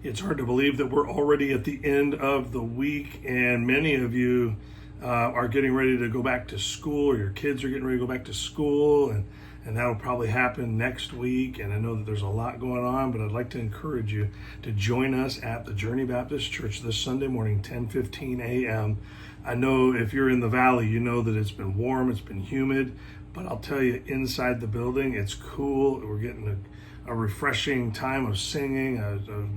It's hard to believe that we're already at the end of the week, and many of you are getting ready to go back to school, or your kids are getting ready to go back to school, and that'll probably happen next week. And I know that there's a lot going on, but I'd like to encourage you to join us at the Journey Baptist Church this Sunday morning, 10:15 a.m. I know if you're in the valley, you know that it's been warm, it's been humid, but I'll tell you, inside the building, it's cool. We're getting a refreshing time of singing,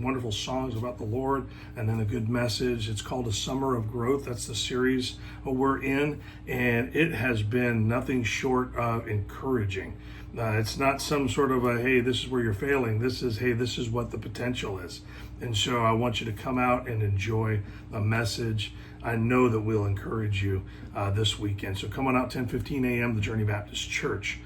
wonderful songs about the Lord, and then a good message. It's called A Summer of Growth. That's the series we're in, and it has been nothing short of encouraging. It's not some sort of a, hey, this is where you're failing. This is, hey, this is what the potential is. And so I want you to come out and enjoy a message. I know that we'll encourage you this weekend. So come on out, 10:15 a.m., the Journey Baptist Church.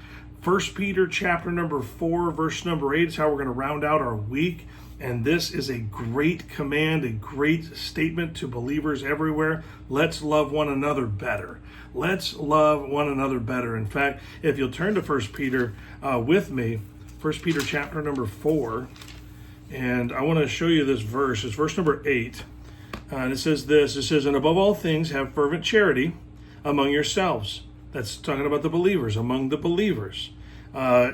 1 Peter chapter number 4, verse number 8 is how we're going to round out our week. And this is a great command, a great statement to believers everywhere. Let's love one another better. Let's love one another better. In fact, if you'll turn to 1 Peter with me, 1 Peter chapter number 4, and I want to show you this verse. It's verse number 8. And it says this, it says, "And above all things, have fervent charity among yourselves." That's talking about the believers, among the believers.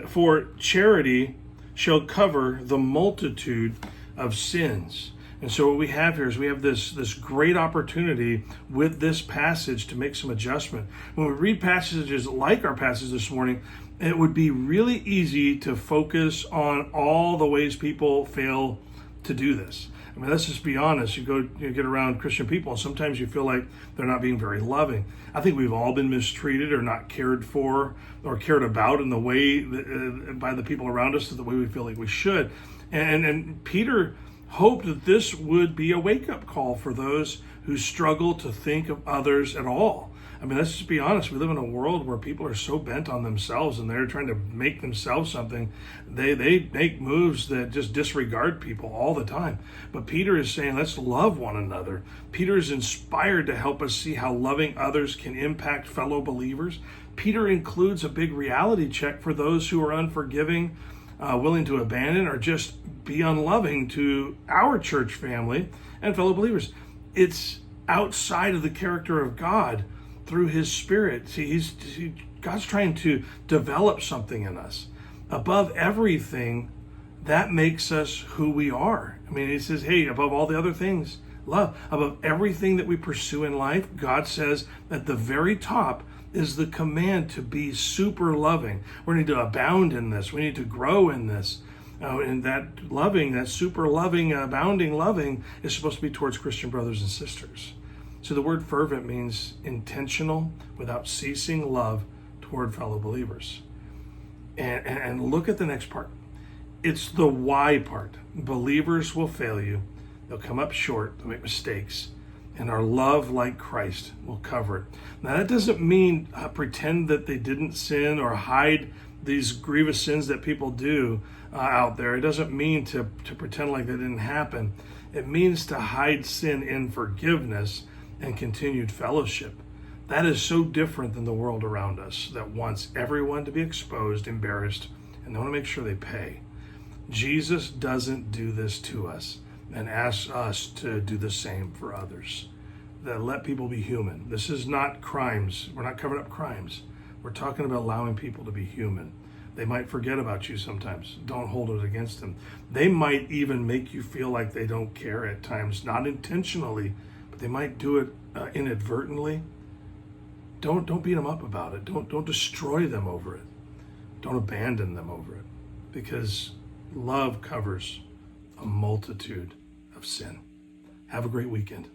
"For charity shall cover the multitude of sins." And so what we have here is we have this great opportunity with this passage to make some adjustment. When we read passages like our passage this morning, it would be really easy to focus on all the ways people fail to do this. I mean, let's just be honest. You get around Christian people, and sometimes you feel like they're not being very loving. I think we've all been mistreated or not cared for or cared about in the way by the people around us, the way we feel like we should. And Peter hoped that this would be a wake-up call for those who struggle to think of others at all. I mean, let's just be honest. We live in a world where people are so bent on themselves and they're trying to make themselves something. They make moves that just disregard people all the time. But Peter is saying, let's love one another. Peter is inspired to help us see how loving others can impact fellow believers. Peter includes a big reality check for those who are unforgiving, willing to abandon, or just be unloving to our church family and fellow believers. It's outside of the character of God through his Spirit. See, God's trying to develop something in us. Above everything, that makes us who we are. I mean, he says, hey, above all the other things, love. Above everything that we pursue in life, God says at the very top is the command to be super loving. We need to abound in this. We need to grow in this. And that loving, that super loving, abounding loving is supposed to be towards Christian brothers and sisters. So the word fervent means intentional, without ceasing love toward fellow believers. And look at the next part. It's the why part. Believers will fail you. They'll come up short. They'll make mistakes. And our love, like Christ, will cover it. Now, that doesn't mean pretend that they didn't sin or hide these grievous sins that people do out there. It doesn't mean to pretend like they didn't happen. It means to hide sin in forgiveness and continued fellowship. That is so different than the world around us that wants everyone to be exposed, embarrassed, and they want to make sure they pay. Jesus doesn't do this to us and asks us to do the same for others. That let people be human. This is not crimes. We're not covering up crimes. We're talking about allowing people to be human. They might forget about you sometimes. Don't hold it against them. They might even make you feel like they don't care at times, not intentionally, but they might do it inadvertently. Don't beat them up about it. Don't destroy them over it. Don't abandon them over it, because love covers a multitude of sin. Have a great weekend.